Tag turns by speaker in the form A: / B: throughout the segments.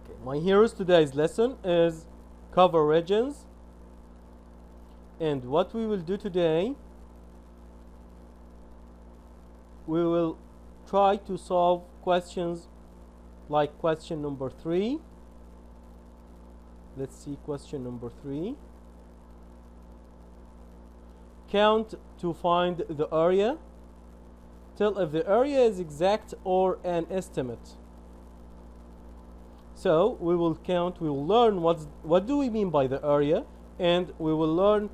A: Okay, my heroes today's lesson is cover regions, and what we will do today, we will try to solve questions like question number 3. Let's see question number 3. Count to find the area. Tell if the area is exact or an estimate. So we will count, we will learn what do we mean by the area, and we will learn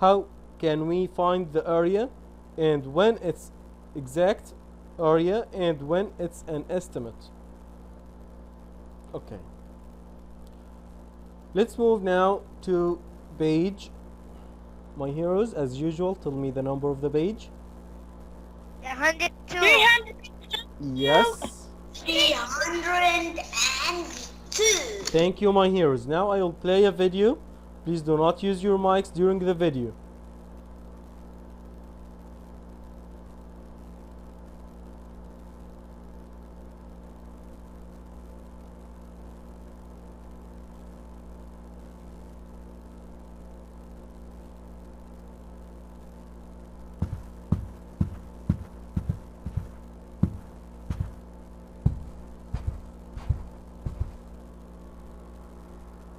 A: how can we find the area and when it's exact area and when it's an estimate. Okay. Let's move now to page. My heroes, as usual, tell me the number of the page.
B: 102.
A: Yes.
B: 302.
A: Thank you, my heroes. Now I will play a video. Please do not use your mics during the video.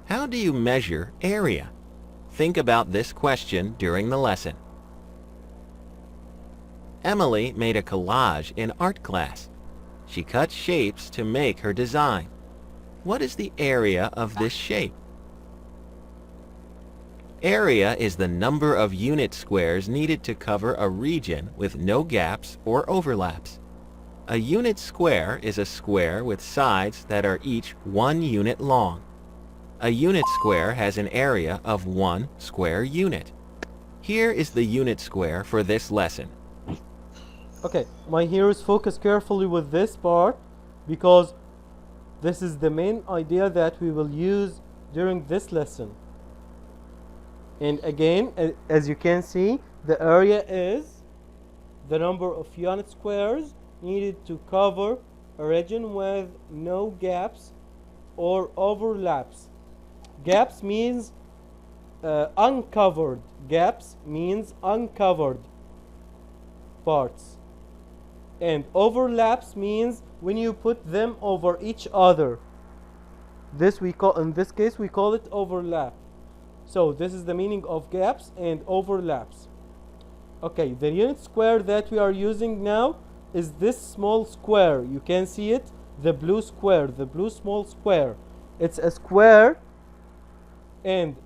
C: How do you measure area? Think about this question during the lesson. Emily made a collage in art class. She cut shapes to make her design. What is the area of this shape? Area is the number of unit squares needed to cover a region with no gaps or overlaps. A unit square is a square with sides that are each 1 unit long. A unit square has an area of 1 square unit. Here is the unit square for this lesson.
A: Okay, my heroes, focus carefully with this part because this is the main idea that we will use during this lesson. And again, as you can see, the area is the number of unit squares needed to cover a region with no gaps or overlaps. Gaps means uncovered. Gaps means uncovered parts. And overlaps means when you put them over each other. In this case we call it overlap. So this is the meaning of gaps and overlaps. Okay, the unit square that we are using now is this small square. You can see it, the blue square, the blue small square. It's a square and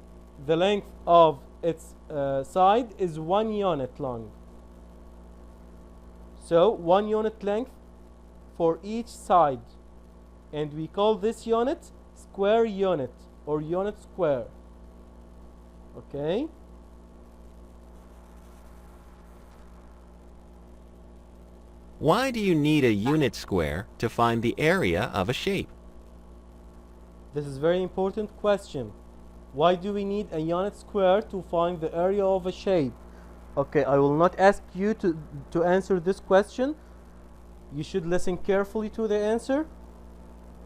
A: the length of its side is 1 unit long. So 1 unit length for each side, and we call this unit square unit or unit square. Okay.
C: Why do you need a unit square to find the area of a shape?
A: This is a very important question. Why do we need a unit square to find the area of a shape? Okay, I will not ask you to answer this question. You should listen carefully to the answer.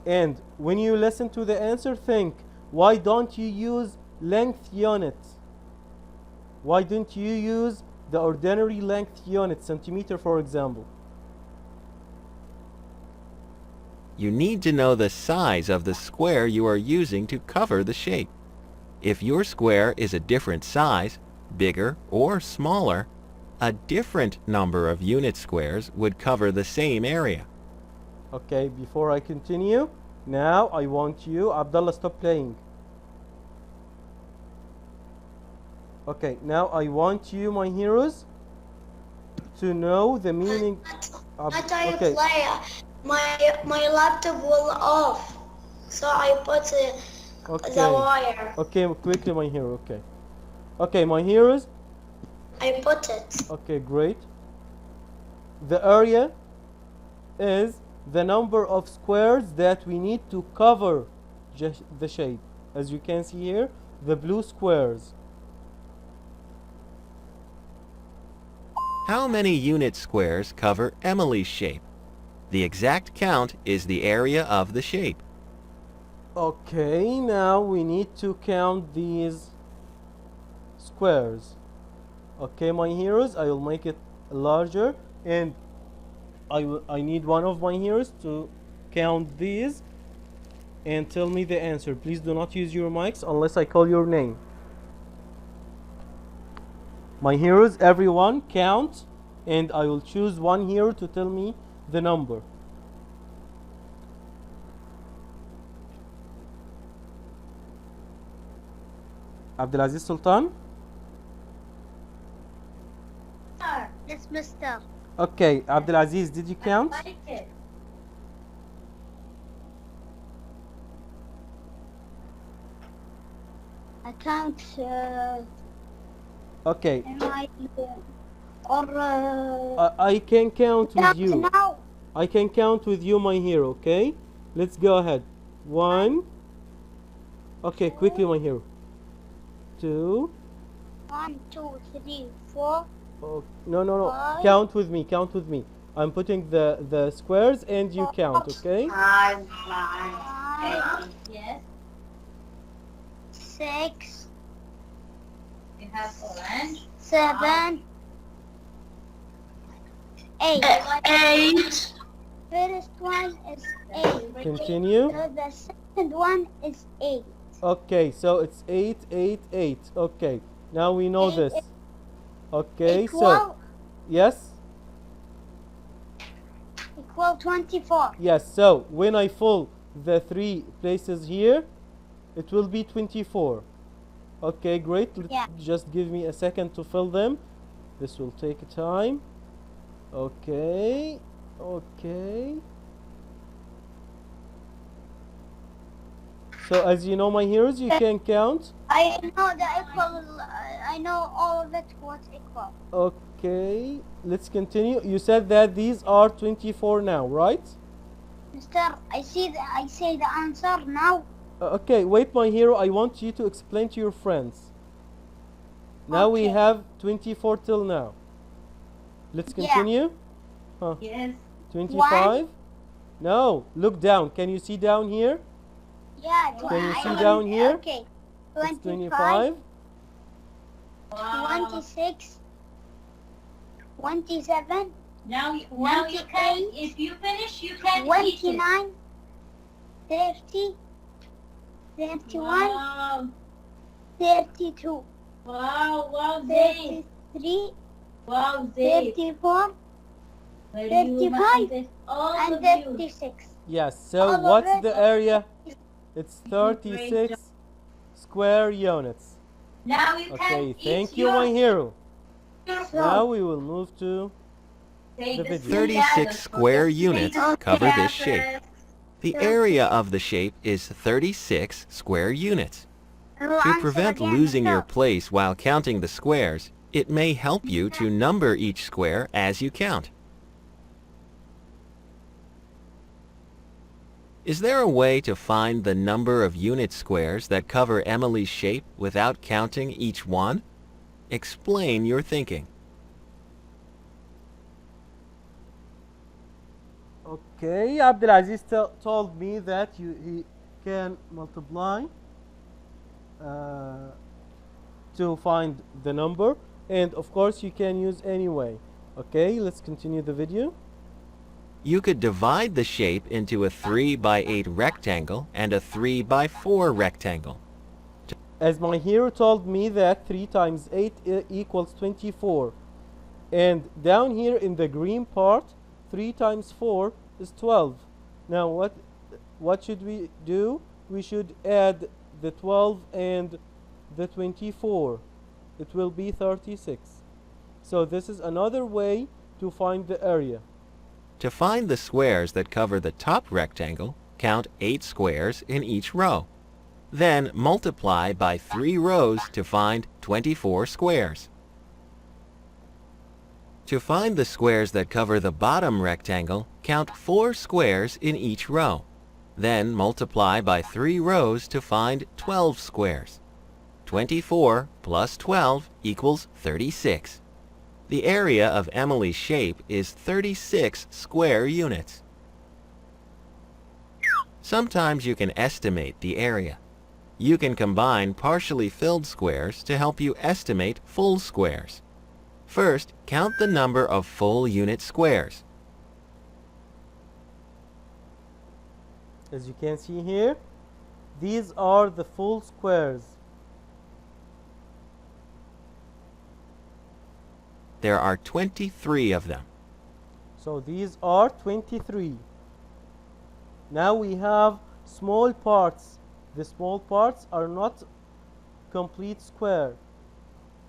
A: And when you listen to the answer, think, why don't you use length unit? Why don't you use the ordinary length unit, centimeter for example?
C: You need to know the size of the square you are using to cover the shape. If your square is a different size, bigger or smaller, a different number of unit squares would cover the same area.
A: Okay, before I continue, now I want you, Abdullah, stop playing. Okay, now I want you, my heroes, to know the meaning of...
B: Okay. My laptop will off, so I put the wire.
A: Okay, quickly, my hero. Okay. Okay, my heroes.
B: I put it.
A: Okay, great. The area is the number of squares that we need to cover the shape. As you can see here, the blue squares.
C: How many unit squares cover Emily's shape? The exact count is the area of the shape.
A: Okay, now we need to count these squares. Okay, my heroes, I will make it larger, and I need one of my heroes to count these and tell me the answer. Please do not use your mics unless I call your name. My heroes, everyone count, and I will choose one hero to tell me the number. Abdulaziz Sultan.
B: Yes, mister.
A: Okay, Abdulaziz, did you count?
B: I can't.
A: Okay.
B: Am I, or
A: I can count with
B: count
A: you.
B: now.
A: I can count with you, my hero, okay? Let's go ahead. 1. Okay, quickly, my hero. 2.
B: 1, 2, 3, 4.
A: Oh, no.
B: 5.
A: Count with me, count with me. I'm putting the squares and you count, okay?
B: 5.
D: Yes.
B: 6.
D: You have orange.
B: 7. 8.
D: 8.
B: First one is 8.
A: Continue.
B: So the second one is 8.
A: Okay, so it's 8, 8, 8. Okay, now we know
B: Eight,
A: this. Okay, so
B: Equal
A: yes,
B: 24.
A: yes. So when I fill the 3 places here, it will be 24. Okay, great.
B: Yeah.
A: Just give me a second to fill them. This will take time. Okay, okay. So as you know, my heroes, you can count.
B: I know the equal. I know all of it what's equal.
A: Okay, let's continue. You said that these are 24 now, right?
B: Mister, I say the answer now.
A: Okay, wait, my hero. I want you to explain to your friends. Now we
B: Okay.
A: have 24 till now. Let's
B: Yeah.
A: continue. Huh.
D: Yes.
A: 25? No, look down. Can you see down here?
B: Yeah.
A: Can you see down here?
B: Okay.
A: It's
B: 25,
A: 25.
D: Wow.
B: 26, 27,
D: Now you can, if you finish, you can eat it.
B: 29, 30, 31,
D: Wow.
B: 32,
D: Wow, Zayd.
B: 33,
D: Wow, Zayd.
B: 34,
D: Well,
B: 35,
D: you all
B: and
D: of you.
B: 36.
A: Yes, so
B: All of
A: what's
B: it.
A: the area? It's
D: Great
A: 36 square units.
D: Now you can
A: Okay,
D: eat
A: thank you,
D: your,
A: my hero.
D: your
A: Now we will move to
D: Say
A: the
D: this
A: video.
C: 36 square units cover this shape. The
B: Okay.
C: area of the shape is 36 square units.
B: I will
C: To
B: answer
C: prevent
B: again,
C: losing your
B: mister.
C: place while counting the squares, it may help you to number each square as you count. Is there a way to find the number of unit squares that cover Emily's shape without counting each one? Explain your thinking.
A: Okay, Abdulaziz told me that he can multiply to find the number, and of course you can use any way. Okay, let's continue the video.
C: You could divide the shape into a 3 by 8 rectangle and a 3 by 4 rectangle.
A: As my hero told me that 3 times 8 equals 24, and down here in the green part 3 times 4 is 12. Now what should we do? We should add the 12 and the 24. It will be 36. So this is another way to find the area.
C: To find the squares that cover the top rectangle, count 8 squares in each row. Then multiply by 3 rows to find 24 squares. To find the squares that cover the bottom rectangle, count 4 squares in each row. Then multiply by 3 rows to find 12 squares. 24 plus 12 equals 36. The area of Emily's shape is 36 square units. Sometimes you can estimate the area. You can combine partially filled squares to help you estimate full squares. First, count the number of full unit squares.
A: As you can see here, these are the full squares.
C: There are 23 of them.
A: So these are 23. Now we have small parts. The small parts are not complete square.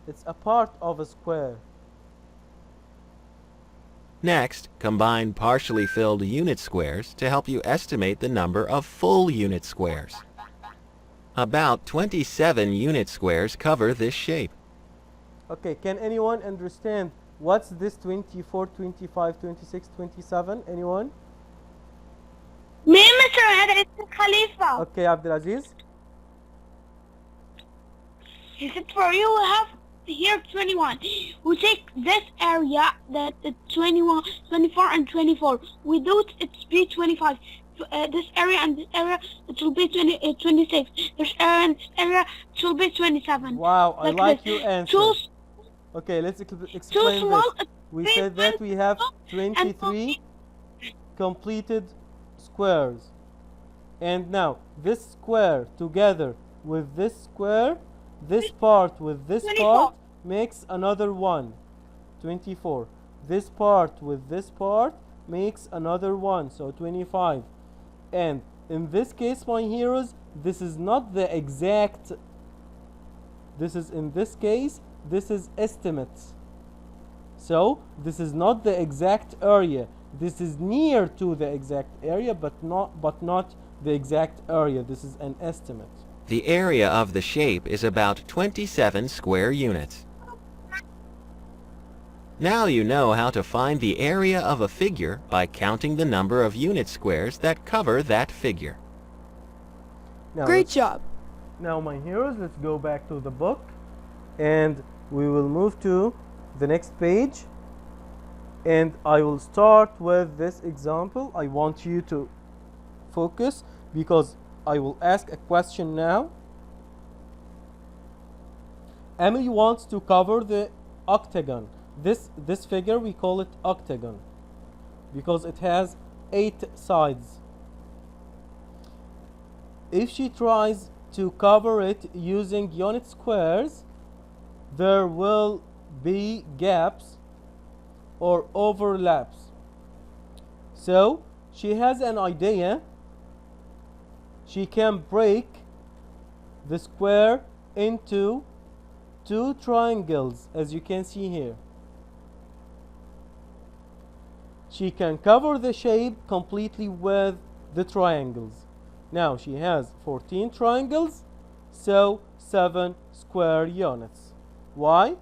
A: It's a part of a square.
C: Next, combine partially filled unit squares to help you estimate the number of full unit squares. About 27 unit squares cover this shape.
A: Okay, can anyone understand what's this 24, 25, 26, 27? Anyone?
B: Me, Mr. Khalifa.
A: Okay, Abdulaziz.
B: He said for you we have here 21. We take this area, that the 21, 24 and 24. We do it be 25. This area and this area, it will be 26. This area and this area, it will be 27.
A: Wow, I like
B: this.
A: your answer.
B: Two,
A: Okay, let's explain
B: small,
A: this. We said that we have 23 completed squares. And now, this square together with this square, this part with this
B: 24.
A: part makes another one. 24. This part with this part makes another one, so 25. And in this case, my heroes, this is not the exact, this is in this case, this is estimates. So this is not the exact area. This is near to the exact area, but not the exact area. This is an estimate.
C: The area of the shape is about 27 square units. Now you know how to find the area of a figure by counting the number of unit squares that cover that figure.
A: Now
E: Great job.
A: Now, my heroes, let's go back to the book and we will move to the next page. And I will start with this example. I want you to focus because I will ask a question now. Emily wants to cover the octagon. This figure, we call it octagon because it has 8 sides. If she tries to cover it using unit squares, there will be gaps or overlaps. So she has an idea. She can break the square into 2 triangles, as you can see here. She can cover the shape completely with the triangles. Now she has 14 triangles, so 7 square units. Why?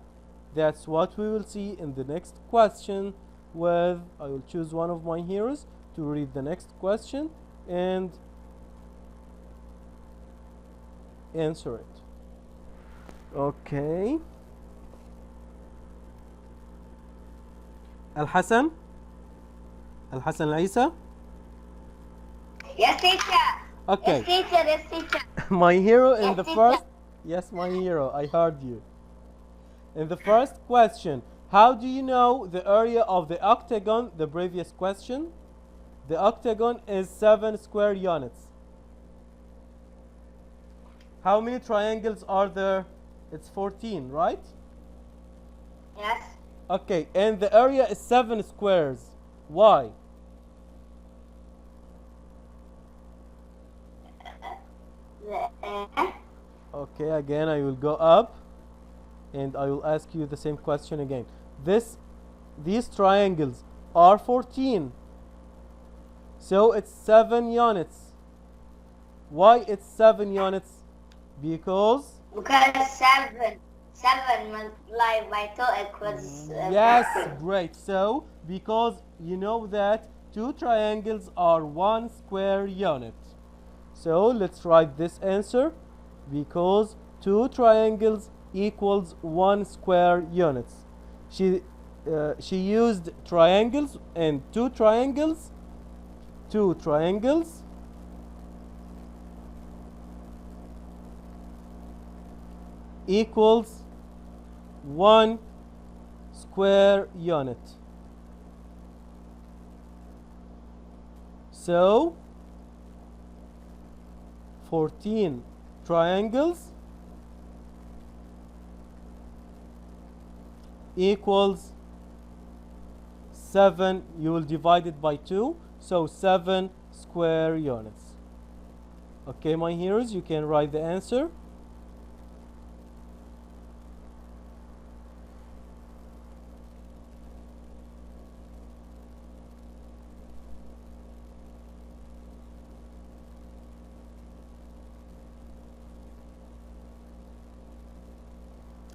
A: That's what we will see in the next question with, I will choose one of my heroes to read the next question and answer it. Okay. Al-Hassan? Al-Hassan Al-Isa?
B: Yes, teacher.
A: Okay.
B: Yes, teacher. Yes, teacher.
A: My hero in
B: Yes,
A: the
B: teacher.
A: first... Yes, my hero, I heard you. In the first question, how do you know the area of the octagon? The previous question. The octagon is 7 square units. How many triangles are there? It's 14, right?
B: Yes.
A: Okay, and the area is 7 squares. Why? Okay, again, I will go up and I will ask you the same question again. These triangles are 14. So it's 7 units. Why it's 7 units? Because
B: 7 multiplied by 2 equals...
A: yes, great. So because you know that 2 triangles are 1 square unit. So let's write this answer because 2 triangles equals 1 square units. She used triangles and 2 triangles equals 1 square unit. So 14 triangles equals 7. You will divide it by 2, so 7 square units. Okay, my heroes, you can write the answer.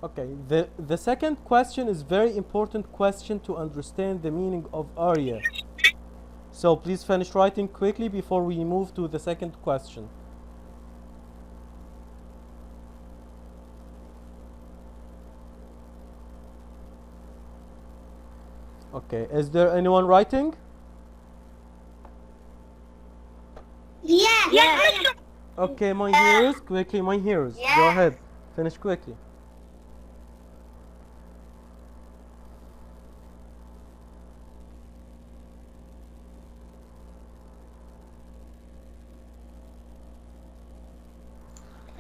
A: Okay, the second question is very important question to understand the meaning of area. So please finish writing quickly before we move to the second question. Okay, is there anyone writing?
D: Yes.
B: Yes, Mr.
A: Okay, my heroes, quickly, my heroes. Go
D: Yes.
A: ahead, finish quickly.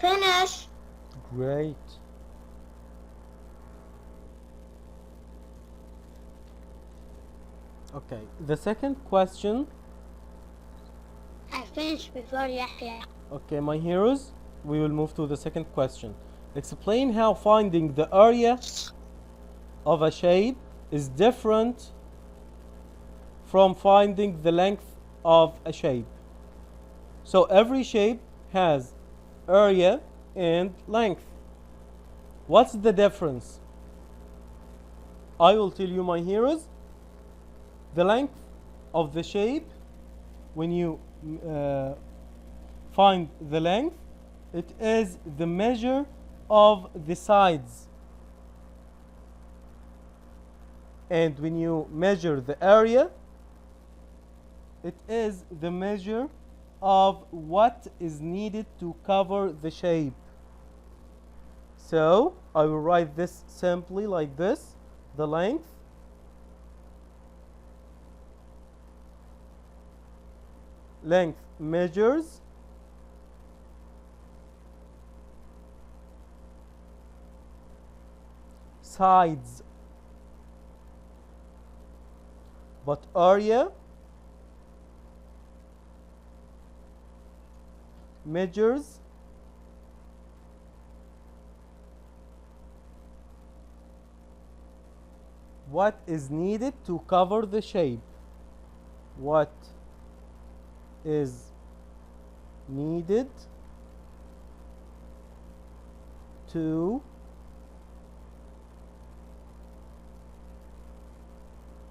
D: Finish.
A: Great. Okay, the second question.
D: I finished before Yahya.
A: Okay, my heroes, we will move to the second question. Explain how finding the area of a shape is different from finding the length of a shape. So every shape has area and length. What's the difference? I will tell you, my heroes. The length of the shape, when you find the length, it is the measure of the sides. And when you measure the area, it is the measure of what is needed to cover the shape. So I will write this simply like this: the length measures sides, but area measures what is needed to cover the shape. What is needed to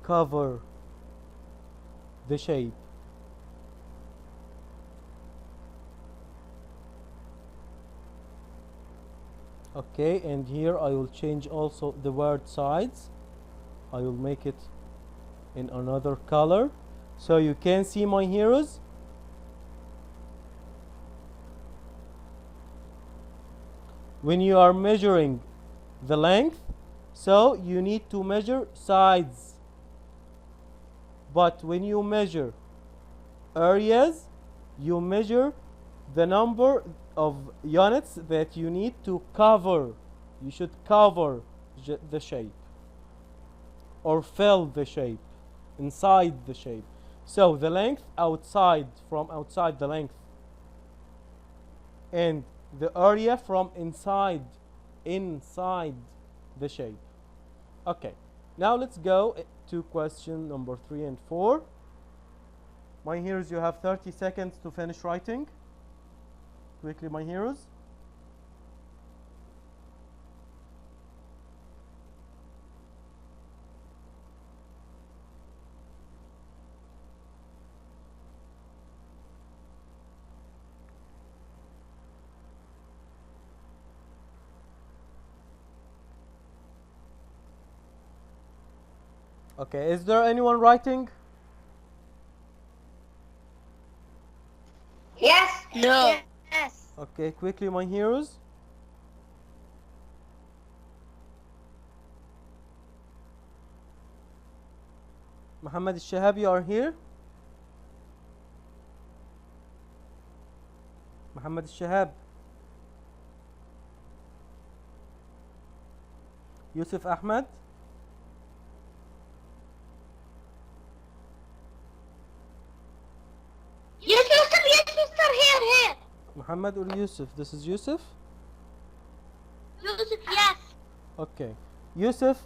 A: cover the shape. Okay, and here I will change also the word sides. I will make it in another color so you can see, my heroes. When you are measuring the length, so you need to measure sides. But when you measure areas, you measure the number of units that you need to cover. You should cover the shape or fill the shape inside the shape. So the length outside, from outside the length, and the area from inside the shape. Okay, now let's go to question number 3 and 4. My heroes, you have 30 seconds to finish writing. Quickly, my heroes. Okay, is there anyone writing?
D: Yes.
B: No.
D: Yes.
A: Okay, quickly, my heroes. Muhammad al-Shahab, you are here? Muhammad al-Shahab. Yusuf Ahmed.
D: Yes, mister, here.
A: Muhammad or Yusuf? This is Yusuf?
D: Yusuf, yes.
A: Okay. Yusuf,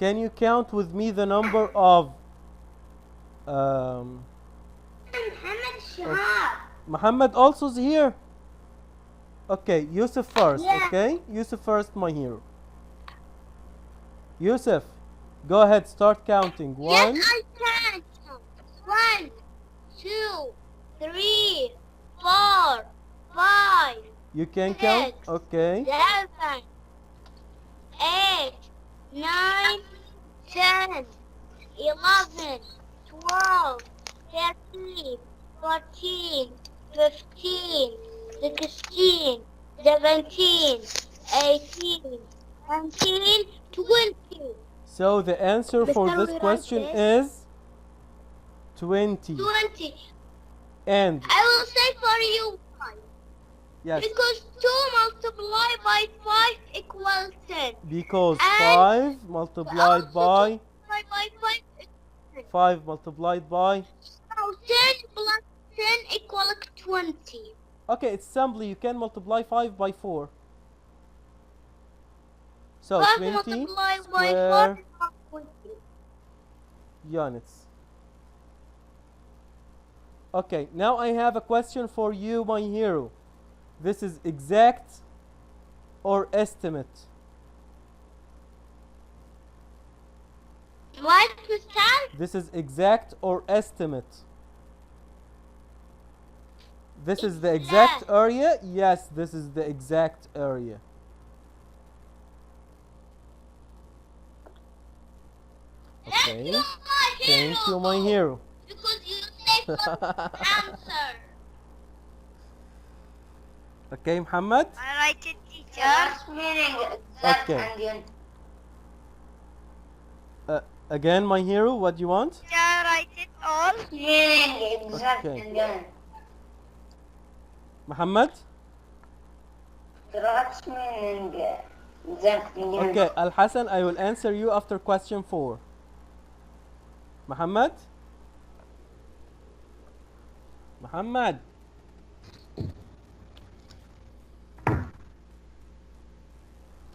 A: can you count with me the number of
D: Muhammad Shahab.
A: Muhammad also is here? Okay, Yusuf first,
D: Yeah.
A: okay? Yusuf first, my hero. Yusuf, go ahead, start counting. One.
D: Yes, I can. 1, 2, 3, 4, 5,
A: You can count?
D: Six.
A: Okay.
D: 7, 8, 9, 10, 11, 12, 13, 14, 15, 16, 17, 18, 19, 20.
A: So the answer for
D: Mr.
A: this
D: Wright,
A: question
D: yes?
A: is 20.
D: 20.
A: And
D: I will say for you why.
A: yes,
D: Because 2 multiplied by 5 equals 10.
A: because
D: And
A: 5 multiplied by
D: Multiplied by 5 equals 10.
A: 5 multiplied by.
D: So 10 plus 10 equals 20.
A: Okay, it's simply you can multiply 5 by 4. So
D: 5
A: 20
D: multiplied by 4
A: square
D: equals 20.
A: units. Okay, now I have a question for you, my hero. This is exact or estimate?
D: What, Mr.?
A: This is exact or estimate? This is the exact
D: Exact.
A: area? Yes, this is the exact area.
D: Thank you,
A: Okay.
D: my hero.
A: Thank you, my hero.
D: Because you say for answer.
A: Okay, Muhammad?
D: I write it, teacher. Just meaning exact
A: Okay.
D: and you
A: Again, my hero, what do you want?
D: write it all. Meaning exact
A: Okay.
D: and you
A: Muhammad?
D: That's meaning exact and you
A: Okay, Al Hassan, I will answer you after question 4. Muhammad? Muhammad?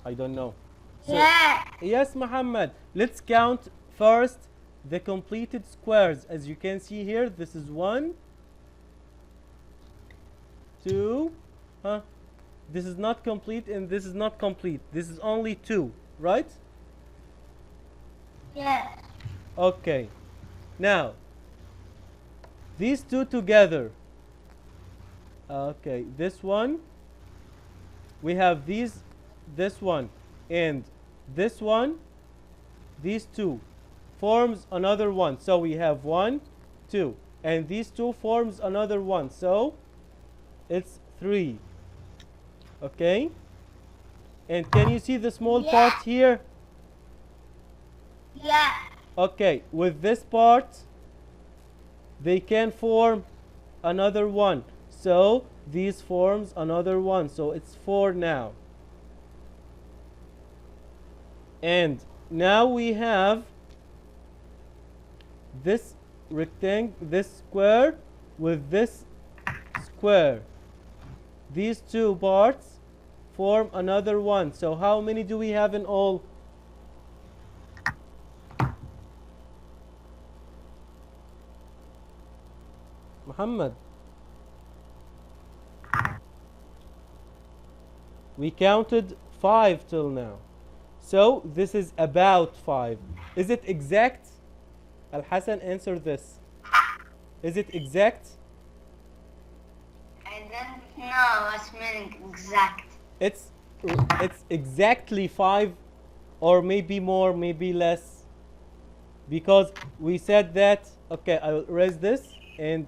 A: I don't know. So,
D: Yeah.
A: yes, Muhammad. Let's count first the completed squares. As you can see here, this is 1, 2, this is not complete and this is not complete. This is only 2, right?
D: Yeah.
A: Okay. Now, these two together. Okay, this one. We have this one and this one. These two forms another one. So we have 1, 2. And these two forms another one. So it's 3. Okay? And can you see the small
D: Yeah.
A: part here?
D: Yeah.
A: Okay, with this part, they can form another one. So these forms another one. So it's 4 now. And now we have this rectangle, this square with this square. These two parts form another one. So how many do we have in all? Muhammad. We counted 5 till now. So this is about 5. Is it exact? Al Hassan, answer this. Is it exact?
D: I don't know what's meaning exact.
A: It's exactly 5 or maybe more, maybe less. Because we said that, okay, I will erase this and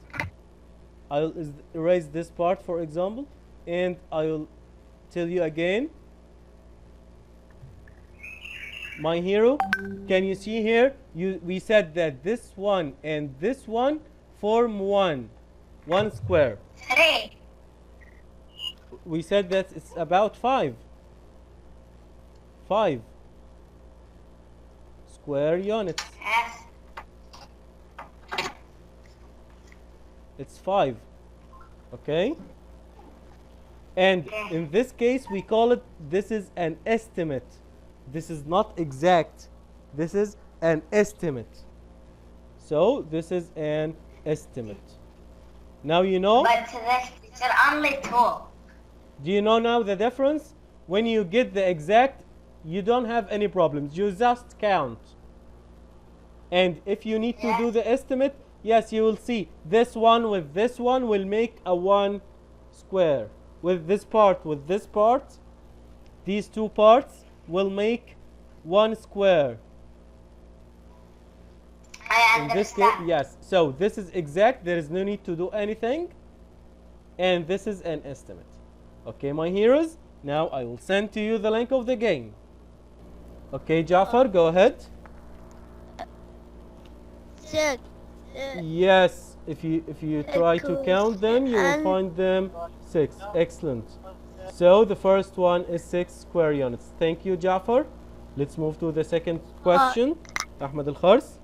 A: I will erase this part, for example, and I will tell you again. my hero, can you see here? We said that this one and this one form one square.
D: 3.
A: We said that it's about 5 square units.
D: Yes.
A: It's 5. Okay? And in this case, we call it, this is an estimate. This is not exact. This is an estimate. So, this is an estimate. Now you know?
D: But this teacher only 2.
A: Do you know now the difference? When you get the exact, you don't have any problems. You just count. And if you need to do the estimate, yes, you will see this one with this one will make a 1 square. With this part, these two parts will make 1 square.
D: I
A: In this case,
D: understand.
A: yes. So this is exact. There is no need to do anything. And this is an estimate. Okay, my heroes. Now I will send to you the link of the game. Okay, Jafar, go ahead.
E: 6.
A: Yes, if you try to count them, you will find them 6. Excellent. So the first one is 6 square units. Thank you, Jafar. Let's move to the second question. Ahmed Al-Khars.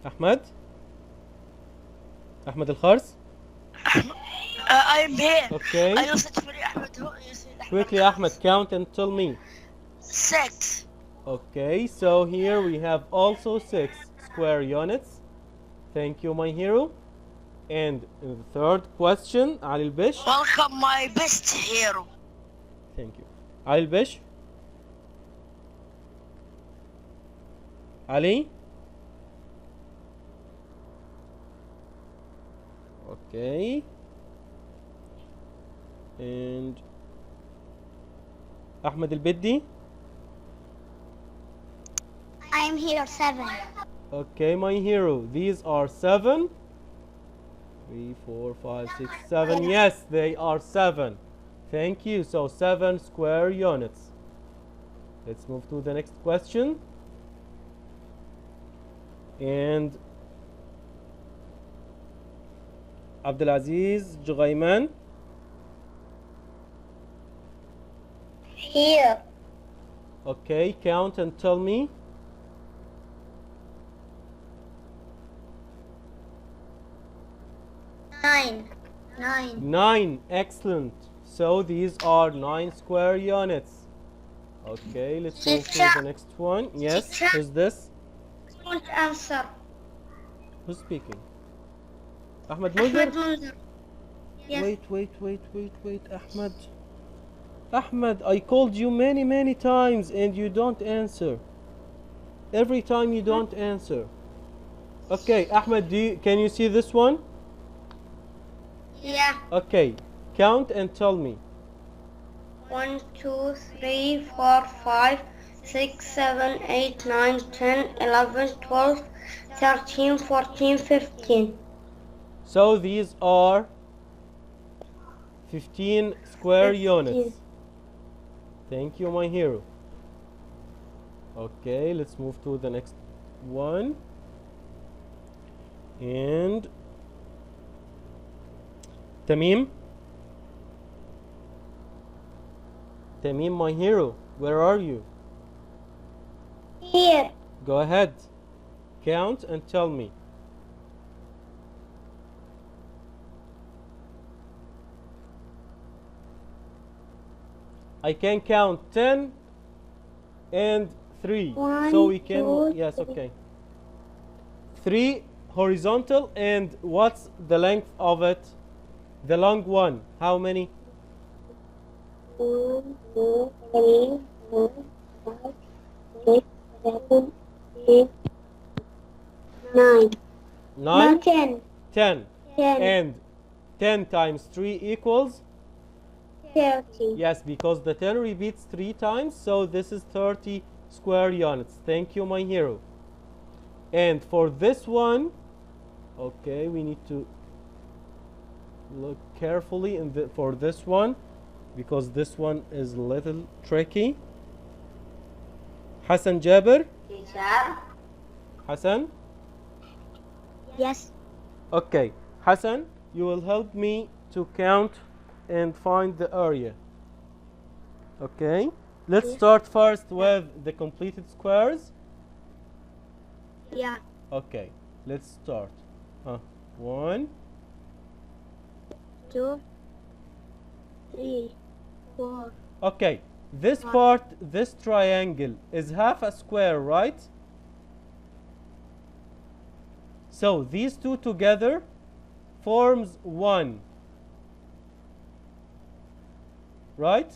A: Ahmed Al-Khars.
E: I'm here.
A: Okay.
E: I listened to Ahmed.
A: Quickly, Ahmed, count and tell me.
E: 6.
A: Okay, so here we have also 6 square units. Thank you, my hero. And in the third question, Ali Bish.
E: Welcome, my best hero.
A: Thank you. Ali Bish. Ali. Okay. And Ahmed Al-Biddi.
B: I'm here 7.
A: Okay, my hero. These are 7. 3, 4, 5, 6, 7. Yes, they are 7. Thank you. So 7 square units. Let's move to the next question. And Abdulaziz Jughayman.
B: Here.
A: Okay, count and tell me.
B: 9.
A: 9. Excellent. So these are 9 square units. Okay, let's move to the next one. Yes, who's this?
B: Don't answer.
A: Who's speaking? Ahmed Munzer?
B: Munzer. Yes.
A: Wait, Ahmed. Ahmed, I called you many times and you don't answer. Every time you don't answer. Okay, Ahmed, can you see this one?
B: Yeah.
A: Okay, count and tell me.
B: 1, 2, 3, 4, 5, 6, 7, 8, 9, 10, 11, 12, 13, 14, 15.
A: So these are 15 square
B: 15.
A: units. Thank you, my hero. Okay, let's move to the next one. And Tamim, my hero, where are you?
B: Here.
A: Go ahead. Count and tell me. I can count 10 and 3. So we can,
B: 1, 2,
A: yes, okay. 3 horizontal, and what's the length of it? The long one, how many?
B: 1, 2, 3, 4, 5, 6, 7, 8, 9.
A: 9?
B: 10.
A: 10.
B: 10.
A: And 10 times 3 equals?
B: 30.
A: Yes, because the 10 repeats 3 times, so this is 30 square units. Thank you, my hero. And for this one, okay, we need to look carefully for this one, because this one is a little tricky. Hassan Jabir?
D: Teacher.
A: Hassan?
B: Yes.
A: Okay. Hassan, you will help me to count and find the area. Okay. Let's
B: Yeah.
A: start first with the completed squares.
B: Yeah.
A: Okay. Let's start. 1,
B: 2, 3, 4.
A: okay. This part, this triangle is half a square, right? So these two together forms 1, right?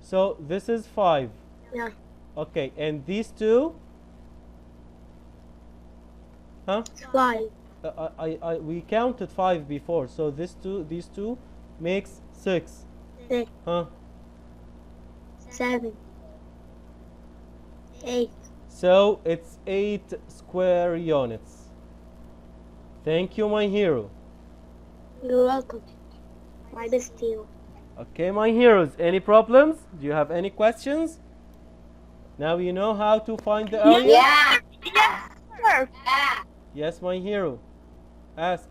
A: So this is 5.
B: Yeah.
A: Okay, and these two, huh?
B: 5.
A: We counted 5 before, so these two makes 6,
B: 6,
A: huh?
B: 7, 8.
A: So it's 8 square units. Thank you, my hero.
B: You're welcome. My best deal.
A: Okay, my heroes, any problems? Do you have any questions? Now you know how to find the area?
D: Yeah.
B: Yes, sir.
D: Yeah.
A: Yes, my hero. Ask.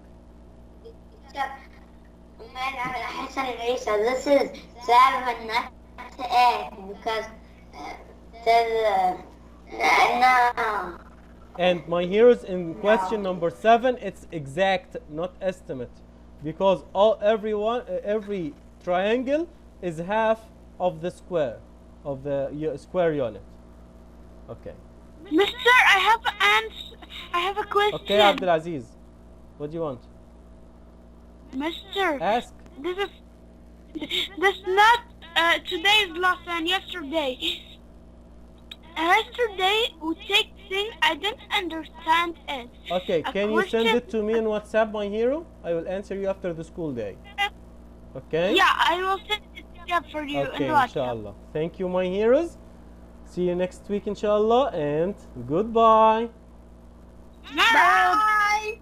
D: Hassan Isa, this is 7, not 8, because no.
A: And my heroes, in question number 7, it's exact, not estimate, because every triangle is half of the square of the square unit. Okay.
B: Mister, I have a question.
A: Okay, Abdulaziz. What do you want?
B: Mister,
A: Ask.
B: this not today's lesson. Yesterday. Yesterday we take thing I didn't understand it.
A: Okay,
B: A
A: can you send
B: question-
A: it to me in WhatsApp, my hero? I will answer you after the school day. Okay?
B: Yeah, I will send it up for you.
A: Okay,
B: in WhatsApp.
A: inshallah. Thank you, my heroes. See you next week, inshallah, and goodbye.
B: Bye.